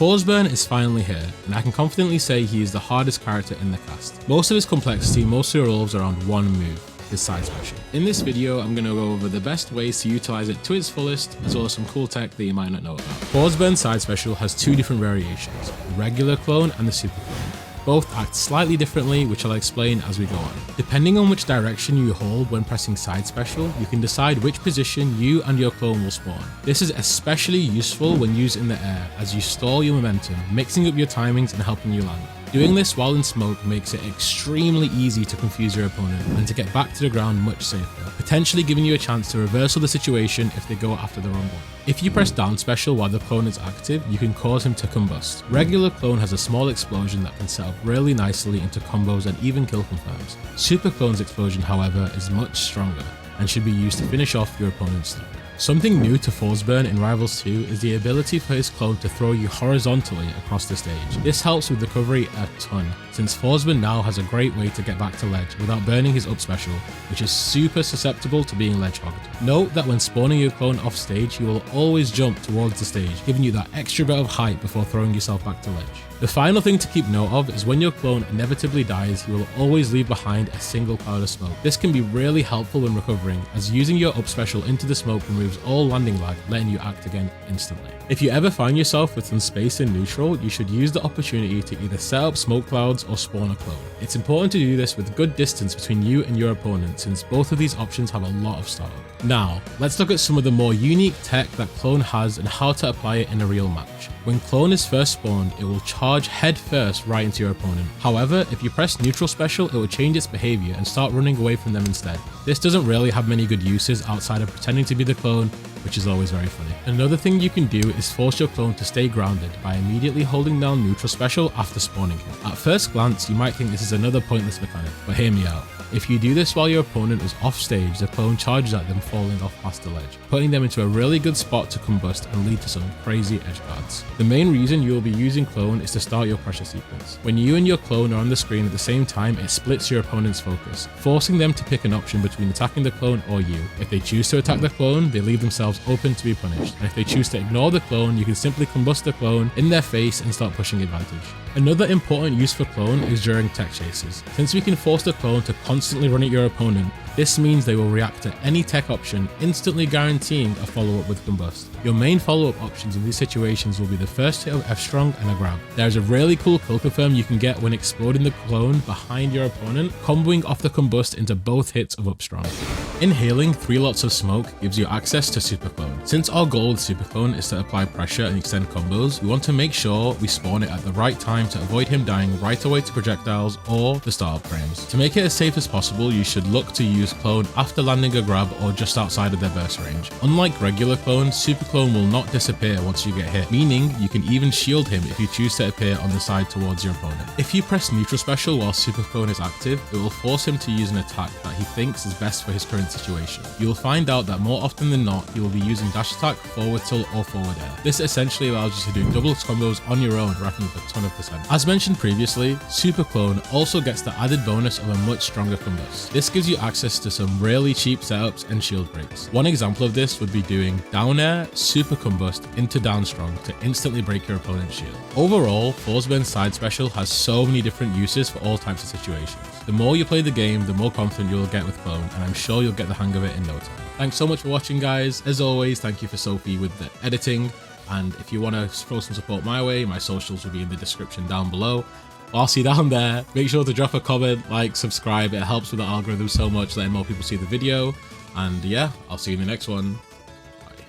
Forsburn is finally here, and I can confidently say he is the hardest character in the cast. Most of his complexity mostly revolves around one move, his side special. In this video, I'm going to go over the best ways to utilize it to its fullest, as well as some cool tech that you might not know about. Forsburn's side special has two different variations, the regular clone and the super clone. Both act slightly differently, which I'll explain as we go on. Depending on which direction you hold when pressing side special, you can decide which position you and your clone will spawn. This is especially useful when used in the air, as you stall your momentum, mixing up your timings and helping you land. Doing this while in smoke makes it extremely easy to confuse your opponent and to get back to the ground much safer, potentially giving you a chance to reversal the situation if they go after the wrong one. If you press down special while the clone is active, you can cause him to combust. Regular clone has a small explosion that can set up really nicely into combos and even kill confirms. Super clone's explosion, however, is much stronger and should be used to finish off your opponent's threat. Something new to Forsburn in Rivals 2 is the ability for his clone to throw you horizontally across the stage. This helps with recovery a ton, since Forsburn now has a great way to get back to ledge without burning his up special, which is super susceptible to being ledge hogged. Note that when spawning your clone off stage, you will always jump towards the stage, giving you that extra bit of height before throwing yourself back to ledge. The final thing to keep note of is when your clone inevitably dies, he will always leave behind a single cloud of smoke. This can be really helpful when recovering, as using your up special into the smoke removes all landing lag, letting you act again instantly. If you ever find yourself with some space in neutral, you should use the opportunity to either set up smoke clouds or spawn a clone. It's important to do this with good distance between you and your opponent, since both of these options have a lot of startup. Now, let's look at some of the more unique tech that clone has and how to apply it in a real match. When clone is first spawned, it will charge head first right into your opponent. However, if you press neutral special, it will change its behavior and start running away from them instead. This doesn't really have many good uses outside of pretending to be the clone, which is always very funny. Another thing you can do is force your clone to stay grounded by immediately holding down neutral special after spawning him. At first glance, you might think this is another pointless mechanic, but hear me out. If you do this while your opponent is off stage, the clone charges at them falling off past the ledge, putting them into a really good spot to combust and lead to some crazy edge guards. The main reason you will be using clone is to start your pressure sequence. When you and your clone are on the screen at the same time, it splits your opponent's focus, forcing them to pick an option between attacking the clone or you. If they choose to attack the clone, they leave themselves open to be punished, and if they choose to ignore the clone, you can simply combust the clone in their face and start pushing advantage. Another important use for clone is during tech chases. Since we can force the clone to constantly run at your opponent, this means they will react to any tech option, instantly guaranteeing a follow-up with combust. Your main follow-up options in these situations will be the first hit of F-Strong and a grab. There is a really cool kill confirm you can get when exploding the clone behind your opponent, comboing off the combust into both hits of up-strong. Inhaling 3 lots of smoke gives you access to super clone. Since our goal with super clone is to apply pressure and extend combos, we want to make sure we spawn it at the right time to avoid him dying right away to projectiles or the startup frames. To make it as safe as possible, you should look to use clone after landing a grab or just outside of their burst range. Unlike regular clone, super clone will not disappear once you get hit, meaning you can even shield him if you choose to appear on the side towards your opponent. If you press neutral special while super clone is active, it will force him to use an attack that he thinks is best for his current situation. You will find out that more often than not, he will be using dash attack, forward tilt or forward air. This essentially allows you to do double combos on your own, racking up a ton of percent. As mentioned previously, super clone also gets the added bonus of a much stronger combust. This gives you access to some really cheap setups and shield breaks. One example of this would be doing down air, super combust into down strong to instantly break your opponent's shield. Overall, Forsburn's side special has so many different uses for all types of situations. The more you play the game, the more confident you'll get with clone, and I'm sure you'll get the hang of it in no time. Thanks so much for watching, guys. As always, thank you for Sophie with the editing, and if you want to throw some support my way, my socials will be in the description down below. I'll see you down there. Make sure to drop a comment, like, subscribe. It helps with the algorithm so much, letting more people see the video. And yeah, I'll see you in the next one.